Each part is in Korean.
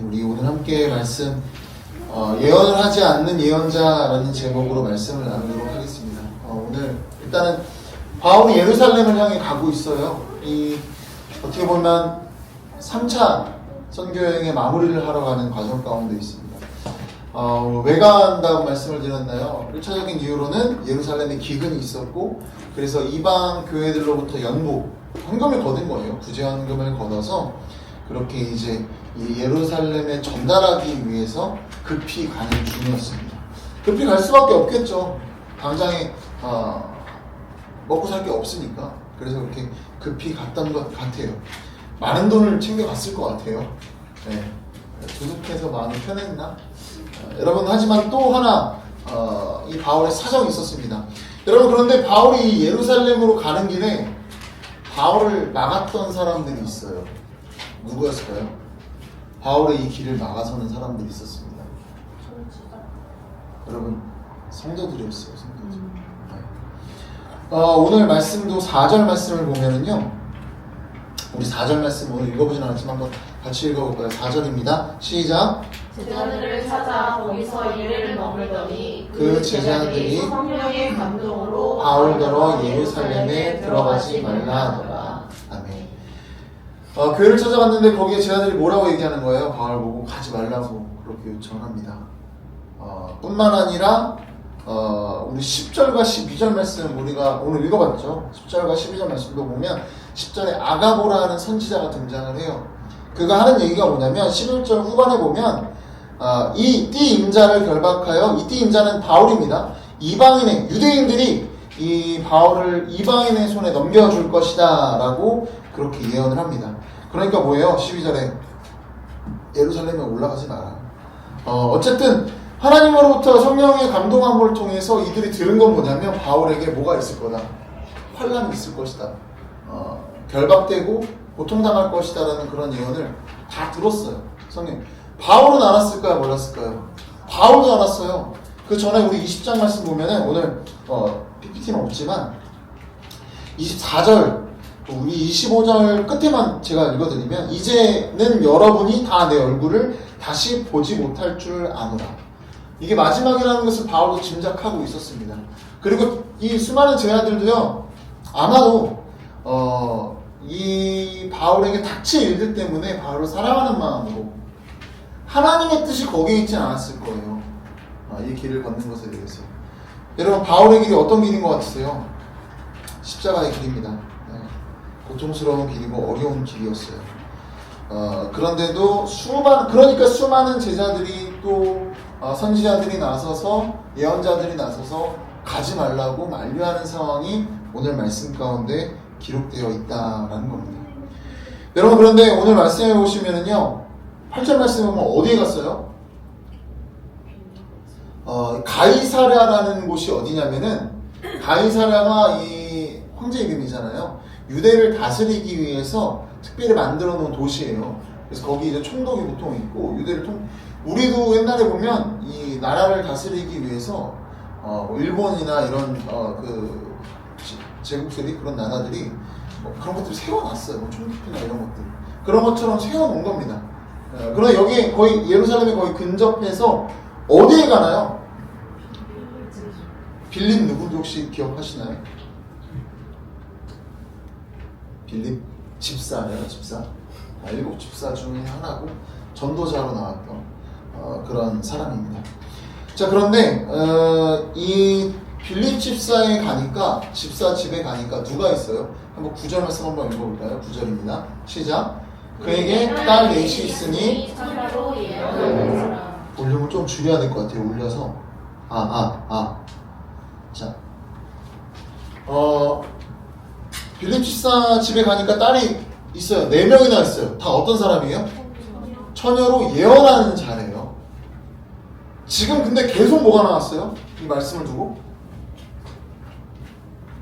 우리 오늘 함께 말씀 예언을 하지 않는 예언자라는 제목으로 말씀을 나누도록 하겠습니다. 오늘 일단은 바울이 예루살렘을 향해 가고 있어요. 어떻게 보면 3차 선교여행의 마무리를 하러 가는 과정 가운데 있습니다. 왜 간다고 말씀을 드렸나요? 1차적인 이유로는 예루살렘에 기근이 있었고, 그래서 이방 교회들로부터 헌금을 거둔 거예요. 구제 헌금을 걷어서 그렇게 이제 이 예루살렘에 전달하기 위해서 급히 가는 중이었습니다. 급히 갈 수밖에 없겠죠. 당장에 먹고 살 게 없으니까. 그래서 그렇게 급히 갔던 것 같아요. 많은 돈을 챙겨갔을 것 같아요. 네. 두둑해서 마음이 편했나? 여러분, 하지만 또 하나 이 바울의 사정이 있었습니다. 여러분, 그런데 바울이 예루살렘으로 가는 길에 바울을 막았던 사람들이 있어요. 누구였을까요? 바울의 이 길을 막아서는 사람들이 있었습니다. 여러분, 성도들이었어요. 성도들. 오늘 말씀도 4절 말씀을 보면은요, 우리 4절 말씀 오늘 읽어보진 않았지만 한번 같이 읽어볼까요? 4절입니다. 시작. 제자들을 찾아 거기서 이래를 머물더니 그 제자들이 성령의 감동으로 바울더러 예루살렘에 들어가지 말라 하더라. 아멘. 교회를 찾아갔는데 거기에 제자들이 뭐라고 얘기하는 거예요? 바울 보고 가지 말라고 그렇게 요청합니다. 뿐만 아니라 우리 10절과 12절 말씀 우리가 오늘 읽어봤죠. 10절과 12절 말씀도 보면 10절에 아가보라 는 선지자가 등장을 해요. 그가 하는 얘기가 뭐냐면 11절 후반에 보면 이 띠임자를 결박하여, 이 띠임자는 바울입니다. 이방인의 유대인들이 이 바울을 이방인의 손에 넘겨줄 것이다 라고 그렇게 예언을 합니다. 그러니까 뭐예요? 12절에 예루살렘에 올라가지 마라. 어쨌든 하나님으로부터 성령의 감동함을 통해서 이들이 들은 건 뭐냐면 바울에게 뭐가 있을 거다. 환난이 있을 것이다. 결박되고 고통당할 것이다 라는 그런 예언을 다 들었어요. 성령. 바울은 알았을까요? 몰랐을까요? 바울도 알았어요. 그 전에 우리 20장 말씀 보면은 오늘 PPT는 없지만 24절 우리 25절 끝에만 제가 읽어드리면, 이제는 여러분이 다 내 얼굴을 다시 보지 못할 줄 아노라. 이게 마지막이라는 것을 바울도 짐작하고 있었습니다. 그리고 이 수많은 제자들도요, 아마도 이 바울에게 닥칠 일들 때문에 바울을 사랑하는 마음으로 하나님의 뜻이 거기에 있지 않았을 거예요. 이 길을 걷는 것에 대해서. 여러분, 바울의 길이 어떤 길인 것 같으세요? 십자가의 길입니다. 고통스러운 길이고 어려운 길이었어요. 그런데도 수많은 제자들이 또 선지자들이 나서서, 예언자들이 나서서 가지 말라고 만류하는 상황이 오늘 말씀 가운데 기록되어 있다라는 겁니다. 여러분, 그런데 오늘 말씀해 보시면은요, 8절 말씀에 보면 어디에 갔어요? 가이사랴라는 곳이 어디냐면은, 가이사랴가 이 황제 이름이잖아요. 유대를 다스리기 위해서 특별히 만들어 놓은 도시예요. 그래서 거기 이제 총독이 보통 있고, 우리도 옛날에 보면 이 나라를 다스리기 위해서 일본이나 이런 제국들이, 그런 나라들이 그런 것들을 세워놨어요. 총독이나 이런 것들. 그런 것처럼 세워놓은 겁니다. 그러나 여기 거의 예루살렘에 거의 근접해서 어디에 가나요? 빌립 누구도 혹시 기억하시나요? 빌립 집사예요, 집사. 7 집사 중에 하나고 전도자로 나왔던 그런 사람입니다. 자, 그런데 이 빌립 집사에 가니까, 집사 집에 가니까 누가 있어요? 한번 9절 말씀 한번 읽어볼까요? 9절입니다. 시작. 그에게 딸 넷이 있으니, 볼륨을 좀 줄여야 될 것 같아요. 울려서. 자, 빌립 집사 집에 가니까 딸이 있어요. 4명이나 있어요. 다 어떤 사람이에요? 처녀로 예언하는 자래요. 지금 근데 계속 뭐가 나왔어요? 이 말씀을 두고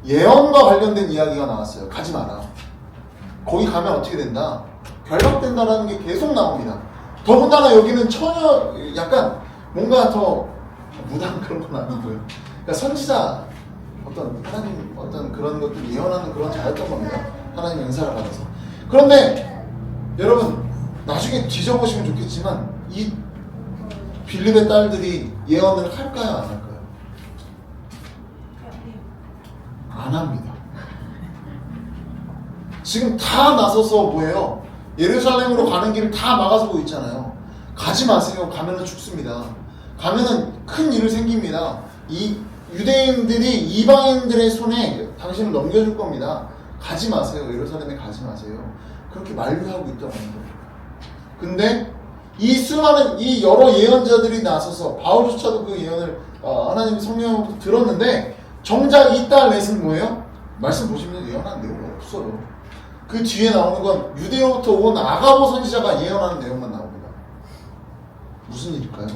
예언과 관련된 이야기가 나왔어요. 가지 마라. 거기 가면 어떻게 된다? 결박된다라는 게 계속 나옵니다. 더군다나 여기는 처녀, 약간 뭔가 더 무당 그런 건 아니고요. 그러니까 선지자, 하나님 그런 것들 예언하는 그런 자였던 겁니다. 하나님 은사를 받아서. 그런데 여러분, 나중에 뒤져보시면 좋겠지만 이 빌립의 딸들이 예언을 할까요? 안 할까요? 안 합니다. 지금 다 나서서 뭐예요? 예루살렘으로 가는 길을 다 막아서고 있잖아요. 가지 마세요. 가면은 죽습니다. 가면은 큰 일이 생깁니다. 이 유대인들이 이방인들의 손에 당신을 넘겨줄 겁니다. 가지 마세요. 예루살렘에 가지 마세요. 그렇게 만류하고 있다는 거예요. 근데 이 수많은 이 여러 예언자들이 나서서 바울조차도 그 예언을 하나님 성령으로부터 들었는데 정작 이 딸 넷은 뭐예요? 말씀 보시면 예언한 내용이 없어요. 그 뒤에 나오는 건 유대로부터 온 아가보 선지자가 예언하는 내용만 나옵니다. 무슨 일일까요?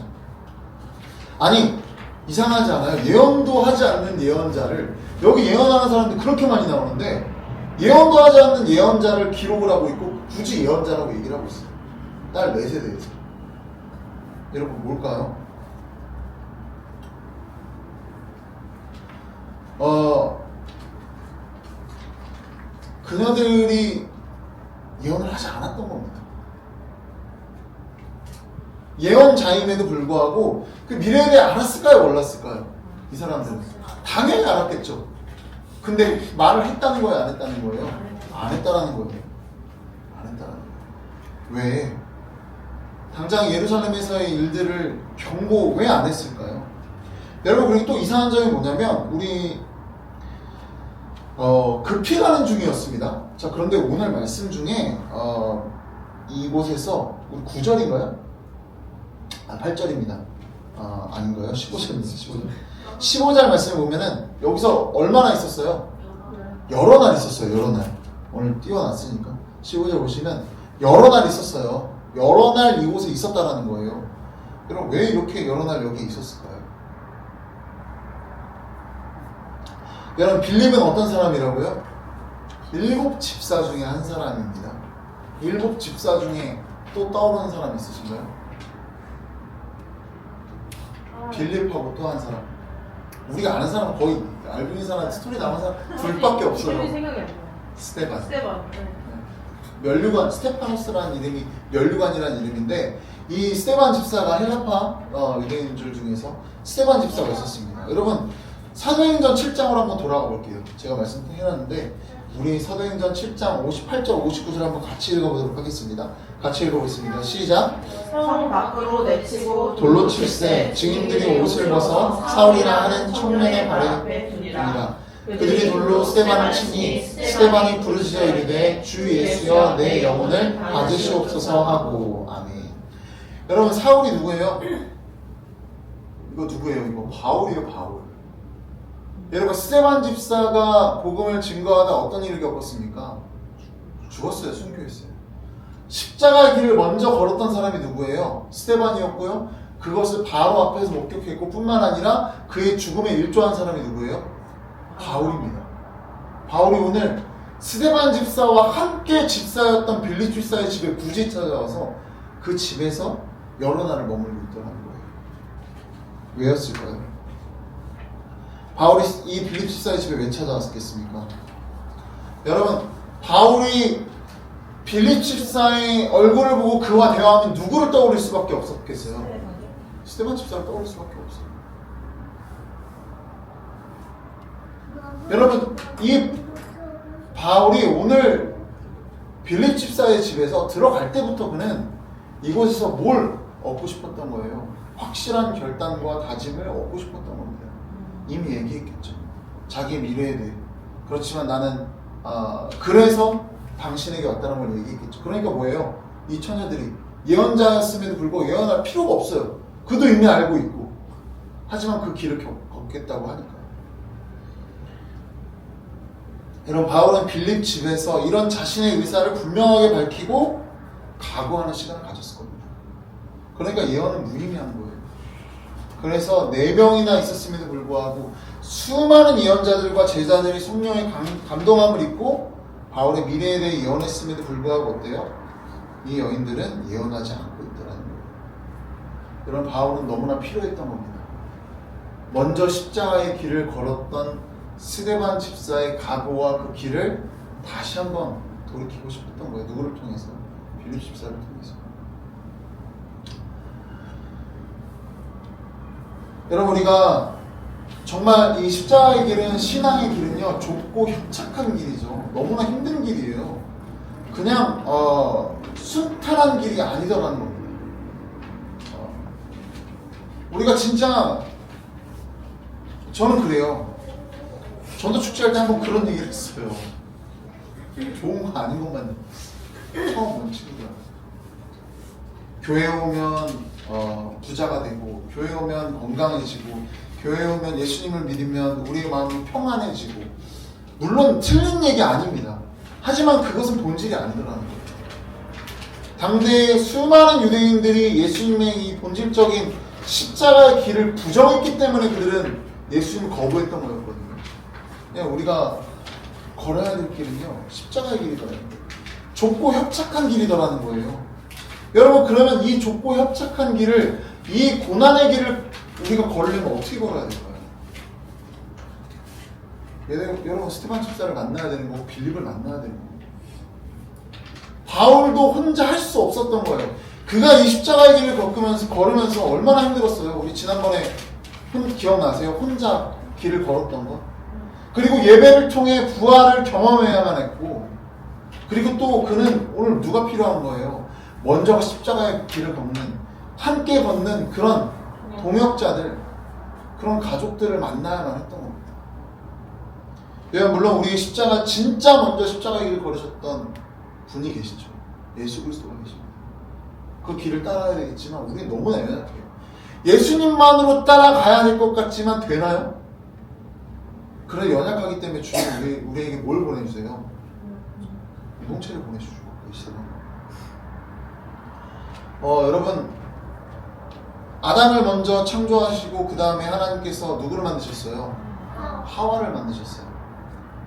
아니 이상하지 않아요? 예언도 하지 않는 예언자를 여기 예언하는 사람들 그렇게 많이 나오는데 예언도 하지 않는 예언자를 기록을 하고 있고 굳이 예언자라고 얘기를 하고 있어요. 딸 넷에 대해서. 여러분 뭘까요? 그녀들이 예언을 하지 않았던 겁니다. 예언자임에도 불구하고 그 미래에 대해 알았을까요? 몰랐을까요? 이 사람들은 당연히 알았겠죠. 근데 말을 했다는 거예요? 안 했다는 거예요? 안 했다라는 거예요. 안 했다라는 거예요. 왜? 당장 예루살렘에서의 일들을 경고 왜 안 했을까요? 여러분 그리고 또 이상한 점이 뭐냐면 우리 급히 가는 중이었습니다. 자 그런데 오늘 말씀 중에 이곳에서 우리 9절인가요? 8절입니다. 아닌가요? 15절입니다. 15절 말씀을 보면은 여기서 얼마나 있었어요? 여러 날 있었어요. 여러 날. 오늘 띄워놨으니까 15절 보시면 여러 날 있었어요. 여러 날 이곳에 있었다라는 거예요. 그럼 왜 이렇게 여러 날 여기 있었을까요? 여러분 빌립은 어떤 사람이라고요? 7 집사 중에 한 사람입니다. 7 집사 중에 또 떠오르는 사람 있으신가요? 빌립하고 또 한 사람. 우리가 아는 사람은 거의 알고 있는 사람 스토리 나온 사람 둘밖에 없어요. 생각이 안 나요. 스테반. 스테반. 면류관, 스테파노스라는 이름이 면류관이라는 이름인데 이 스테반 집사가 헬라파 유대인들 중에서 스테반 집사가 있었습니다. 여러분 사도행전 7장으로 한번 돌아가 볼게요. 제가 말씀해놨는데 우리 사도행전 7장 58절 59절 한번 같이 읽어보도록 하겠습니다. 같이 읽어보겠습니다. 시작. 성 밖으로 내치고 돌로 칠세 증인들이 옷을 벗어 사울이라 하는 총명의 발에 두니라. 그들이 돌로 스테반을 치니 스테반이 부르짖어 이르되 주 예수여 내 영혼을 받으시옵소서 하고. 아멘. 여러분 사울이 누구예요? 이거 누구예요? 이거 바울이에요. 바울. 여러분 스테반 집사가 복음을 증거하다 어떤 일을 겪었습니까? 죽었어요. 순교했어요. 십자가의 길을 먼저 걸었던 사람이 누구예요? 스테반이었고요. 그것을 바로 앞에서 목격했고 뿐만 아니라 그의 죽음에 일조한 사람이 누구예요? 바울입니다. 바울이 오늘 스테반 집사와 함께 집사였던 빌립 집사의 집에 굳이 찾아와서 그 집에서 여러 날을 머물고 있더라는 거예요. 왜였을까요? 바울이 이 빌립 집사의 집에 왜 찾아왔겠습니까? 여러분 바울이 빌립 집사의 얼굴을 보고 그와 대화하면 누구를 떠올릴 수밖에 없었겠어요? 스테반 집사를 떠올릴 수밖에 없어요. 여러분 이 바울이 오늘 빌립 집사의 집에서 들어갈 때부터 그는 이곳에서 뭘 얻고 싶었던 거예요? 확실한 결단과 다짐을 얻고 싶었던 겁니다. 이미 얘기했겠죠. 자기의 미래에 대해. 그렇지만 나는 그래서 당신에게 왔다는 걸 얘기했겠죠. 그러니까 뭐예요? 이 처녀들이 예언자였음에도 불구하고 예언할 필요가 없어요. 그도 이미 알고 있고. 하지만 그 길을 걷겠다고 하니까요. 여러분 바울은 빌립 집에서 이런 자신의 의사를 분명하게 밝히고 각오하는 시간을 가졌을 겁니다. 그러니까 예언은 무의미한 거예요. 그래서 4명이나 있었음에도 불구하고 수많은 예언자들과 제자들이 성령의 감동함을 입고 바울의 미래에 대해 예언했음에도 불구하고 어때요? 이 여인들은 예언하지 않고 있더라는 거예요. 여러분 바울은 너무나 필요했던 겁니다. 먼저 십자가의 길을 걸었던 스데반 집사의 각오와 그 길을 다시 한번 돌이키고 싶었던 거예요. 누구를 통해서? 빌립 집사를 통해서. 여러분 우리가 정말 이 십자가의 길은 신앙의 길은요 좁고 협착한 길이죠. 너무나 힘든 길이에요. 그냥 순탄한 길이 아니더라는 겁니다. 우리가 진짜 저는 그래요. 전도 축제할 때 한번 그런 얘기를 했어요. 좋은 거 아닌 것만 처음 본 친구들. 교회 오면 부자가 되고, 교회 오면 건강해지고, 교회 오면 예수님을 믿으면 우리의 마음이 평안해지고. 물론 틀린 얘기 아닙니다. 하지만 그것은 본질이 아니더라는 거예요. 당대의 수많은 유대인들이 예수님의 이 본질적인 십자가의 길을 부정했기 때문에 그들은 예수님을 거부했던 거였거든요. 그냥 우리가 걸어야 될 길은요 십자가의 길이더라는 거예요. 좁고 협착한 길이더라는 거예요. 여러분 그러면 이 좁고 협착한 길을, 이 고난의 길을 우리가 걸으려면 어떻게 걸어야 될까요? 여러분 스테반 집사를 만나야 되는 거고 빌립을 만나야 되는 거고, 바울도 혼자 할 수 없었던 거예요. 그가 이 십자가의 길을 걸으면서 얼마나 힘들었어요. 우리 지난번에 기억나세요? 혼자 길을 걸었던 거. 그리고 예배를 통해 부활을 경험해야만 했고, 그리고 또 그는 오늘 누가 필요한 거예요? 먼저 십자가의 길을 걷는, 함께 걷는 그런 동역자들, 그런 가족들을 만나야만 했던 겁니다. 물론 우리 십자가, 진짜 먼저 십자가의 길을 걸으셨던 분이 계시죠. 예수 그리스도가 계십니다. 그 길을 따라야 되겠지만 우리는 너무나 연약해요. 예수님만으로 따라가야 될 것 같지만 되나요? 그래, 연약하기 때문에 주님 우리에게 뭘 보내주세요? 공동체를 보내주시고 계시더라고요. 여러분, 아담을 먼저 창조하시고 그 다음에 하나님께서 누구를 만드셨어요? 하와를 만드셨어요.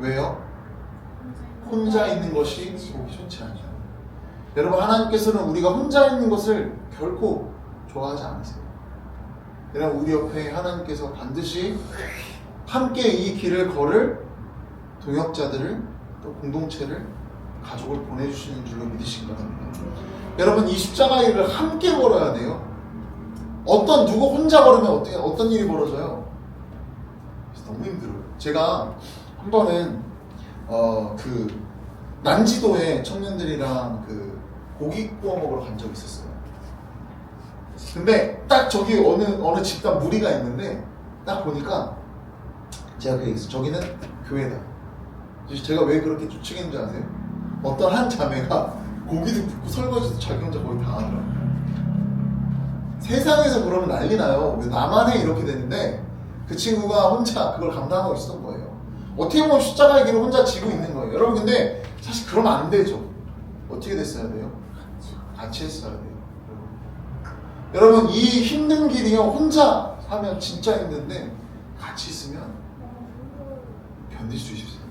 왜요? 혼자 있는 것이 보기 좋지 않아요. 여러분, 하나님께서는 우리가 혼자 있는 것을 결코 좋아하지 않으세요. 여러분, 우리 옆에 하나님께서 반드시 함께 이 길을 걸을 동역자들을, 또 공동체를, 가족을 보내주시는 줄로 믿으시기 바랍니다. 여러분, 이 십자가의 길을 함께 걸어야 돼요. 누구 혼자 걸으면 어떤 일이 벌어져요? 너무 힘들어요. 제가 한 번은 난지도에 청년들이랑 고기 구워 먹으러 간 적이 있었어요. 근데 딱 저기 어느 집단 무리가 있는데 딱 보니까 제가 얘기했어요. 저기는 교회다. 제가 왜 그렇게 추측했는지 아세요? 어떤 한 자매가 고기도 굽고 설거지도 자기 혼자 거의 다 하더라고요. 세상에서 그러면 난리 나요. 왜 나만 해? 이렇게 되는데 그 친구가 혼자 그걸 감당하고 있었던 거예요. 어떻게 보면 십자가의 길을 혼자 지고 있는 거예요. 여러분, 근데 사실 그러면 안 되죠. 어떻게 됐어야 돼요? 같이 했어야 돼요. 여러분, 이 힘든 길이요, 혼자 하면 진짜 힘든데 같이 있으면 견딜 수 있습니다.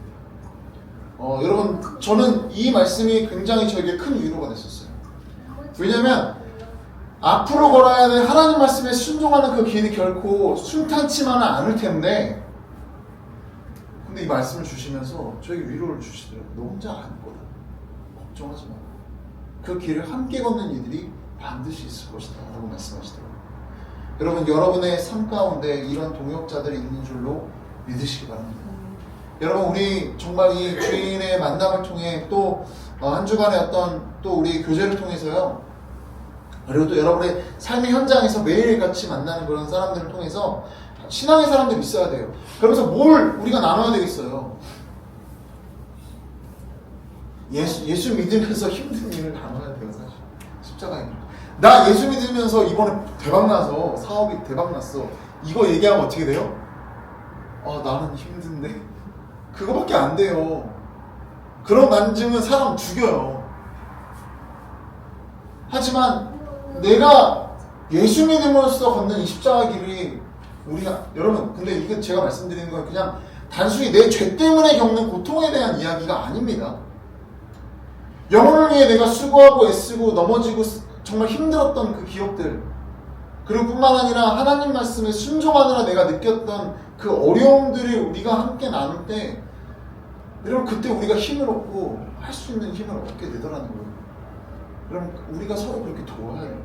여러분, 저는 이 말씀이 굉장히 저에게 큰 위로가 됐었어요. 왜냐면 앞으로 걸어야 될 하나님 말씀에 순종하는 그 길이 결코 순탄치만은 않을 텐데, 근데 이 말씀을 주시면서 저에게 위로를 주시더라고요. 너 혼자 안 거다. 걱정하지 마. 그 길을 함께 걷는 이들이 반드시 있을 것이다 라고 말씀하시더라고요. 여러분, 여러분의 삶 가운데 이런 동역자들이 있는 줄로 믿으시기 바랍니다. 여러분, 우리 정말 이 주인의 만남을 통해 또 한 주간의 또 우리 교제를 통해서요, 그리고 또 여러분의 삶의 현장에서 매일같이 만나는 그런 사람들을 통해서 신앙의 사람들이 있어야 돼요. 그러면서 뭘 우리가 나눠야 되겠어요? 예수 믿으면서 힘든 일을 나눠야 돼요, 사실. 십자가에. 나 예수 믿으면서 이번에 대박나서, 사업이 대박났어. 이거 얘기하면 어떻게 돼요? 나는 힘든데? 그거밖에 안 돼요. 그런 만증은 사람 죽여요. 하지만 내가 예수 믿음으로써 걷는 이 십자가 길이 여러분, 근데 이거 제가 말씀드리는 건 그냥 단순히 내 죄 때문에 겪는 고통에 대한 이야기가 아닙니다. 영혼을 위해 내가 수고하고 애쓰고 넘어지고 정말 힘들었던 그 기억들, 그리고 뿐만 아니라 하나님 말씀에 순종하느라 내가 느꼈던 그 어려움들을 우리가 함께 나눌 때, 여러분, 그때 우리가 힘을 얻고 할 수 있는 힘을 얻게 되더라는 거예요. 그럼 우리가 서로 그렇게 도와야 돼요.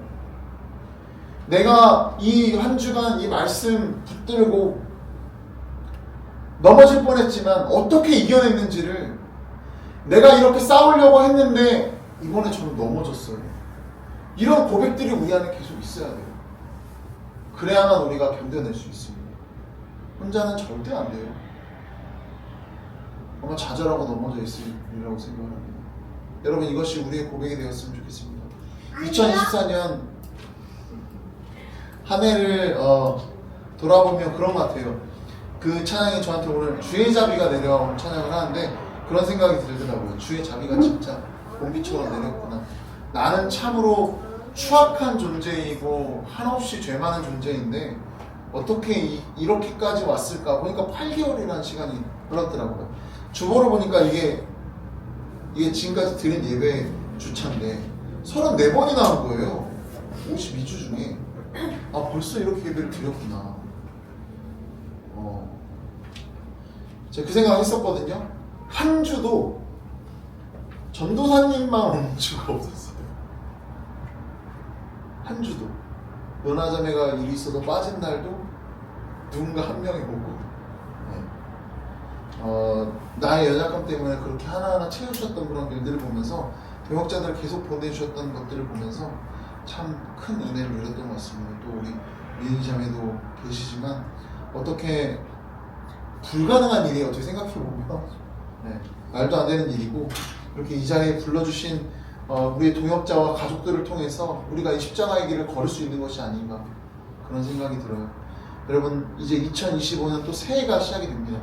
내가 이 한 주간 이 말씀 붙들고 넘어질 뻔했지만 어떻게 이겨냈는지를, 내가 이렇게 싸우려고 했는데 이번에 저는 넘어졌어요. 이런 고백들이 우리 안에 계속 있어야 돼요. 그래야만 우리가 견뎌낼 수 있습니다. 혼자는 절대 안 돼요. 아마 좌절하고 넘어져 있으리라고 생각합니다. 여러분, 이것이 우리의 고백이 되었으면 좋겠습니다. 2024년 한 해를 돌아보면 그런 것 같아요. 그 찬양이 저한테 오늘 주의 자비가 내려온 찬양을 하는데 그런 생각이 들더라고요. 주의 자비가 진짜 공기처럼 내렸구나. 나는 참으로 추악한 존재이고 한없이 죄 많은 존재인데 어떻게 이렇게까지 왔을까 보니까 8개월이라는 시간이 흘렀더라고요. 주보를 보니까 이게 지금까지 드린 예배 주차인데 34번이 나온 거예요. 52주 중에. 아, 벌써 이렇게 예배를 드렸구나. 제가 그 생각을 했었거든요. 한 주도 전도사님만 오는 주가 없었어요. 한 주도. 연하자매가 일이 있어서 빠진 날도 누군가 한 명이 오고, 나의 연약함 때문에 그렇게 하나하나 채우셨던 그런 일들을 보면서, 동역자들을 계속 보내주셨던 것들을 보면서 참 큰 은혜를 누렸던 것 같습니다. 또 우리 민희자매도 계시지만 어떻게 불가능한 일이 어떻게 생각해보면 말도 안 되는 일이고, 이렇게 이 자리에 불러주신 우리의 동역자와 가족들을 통해서 우리가 이 십자가의 길을 걸을 수 있는 것이 아닌가, 그런 생각이 들어요. 여러분, 이제 2025년 또 새해가 시작이 됩니다.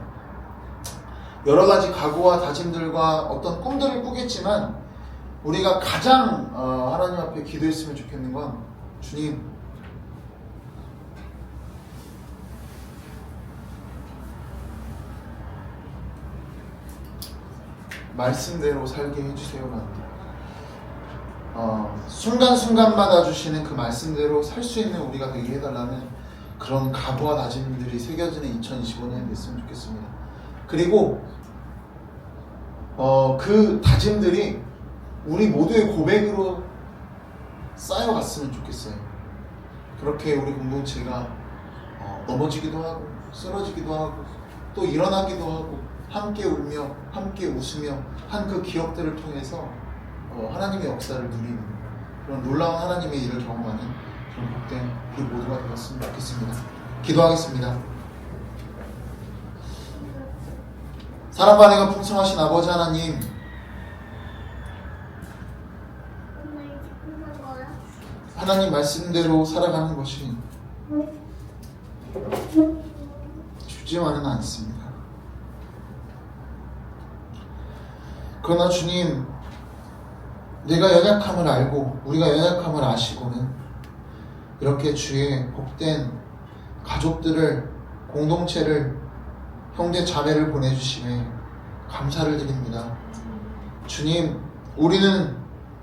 여러 가지 각오와 다짐들과 어떤 꿈들을 꾸겠지만 우리가 가장 하나님 앞에 기도했으면 좋겠는 건, 주님, 말씀대로 살게 해주세요만. 순간순간마다 주시는 그 말씀대로 살 수 있는 우리가 되게 해달라는 그런 각오와 다짐들이 새겨지는 2025년이 됐으면 좋겠습니다. 그리고 그 다짐들이 우리 모두의 고백으로 쌓여갔으면 좋겠어요. 그렇게 우리 공동체가 넘어지기도 하고 쓰러지기도 하고 또 일어나기도 하고 함께 울며 함께 웃으며 한 그 기억들을 통해서 하나님의 역사를 누리는 그런 놀라운 하나님의 일을 경험하는 그런 복된 우리 모두가 되었으면 좋겠습니다. 기도하겠습니다. 사랑과 은혜가 풍성하신 아버지 하나님, 하나님 말씀대로 살아가는 것이 쉽지만은 않습니다. 그러나 주님, 내가 연약함을 알고 우리가 연약함을 아시고는 이렇게 주의 복된 가족들을, 공동체를, 형제 자매를 보내주심에 감사를 드립니다. 주님, 우리는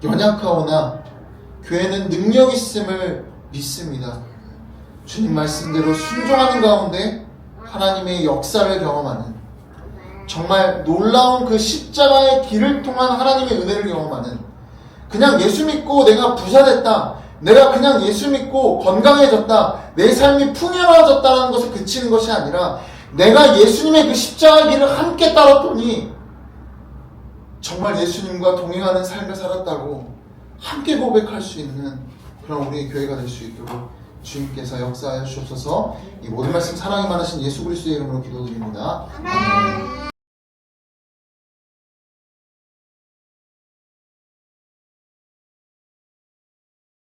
연약하오나 교회는 능력 있음을 믿습니다. 주님 말씀대로 순종하는 가운데 하나님의 역사를 경험하는, 정말 놀라운 그 십자가의 길을 통한 하나님의 은혜를 경험하는, 그냥 예수 믿고 내가 부자됐다, 내가 그냥 예수 믿고 건강해졌다, 내 삶이 풍요로워졌다는 것에 그치는 것이 아니라 내가 예수님의 그 십자가의 길을 함께 따랐더니 정말 예수님과 동행하는 삶을 살았다고 함께 고백할 수 있는 그런 우리의 교회가 될 수 있도록 주님께서 역사하여 주옵소서. 이 모든 말씀 사랑이 많으신 예수 그리스도의 이름으로 기도드립니다. 아멘.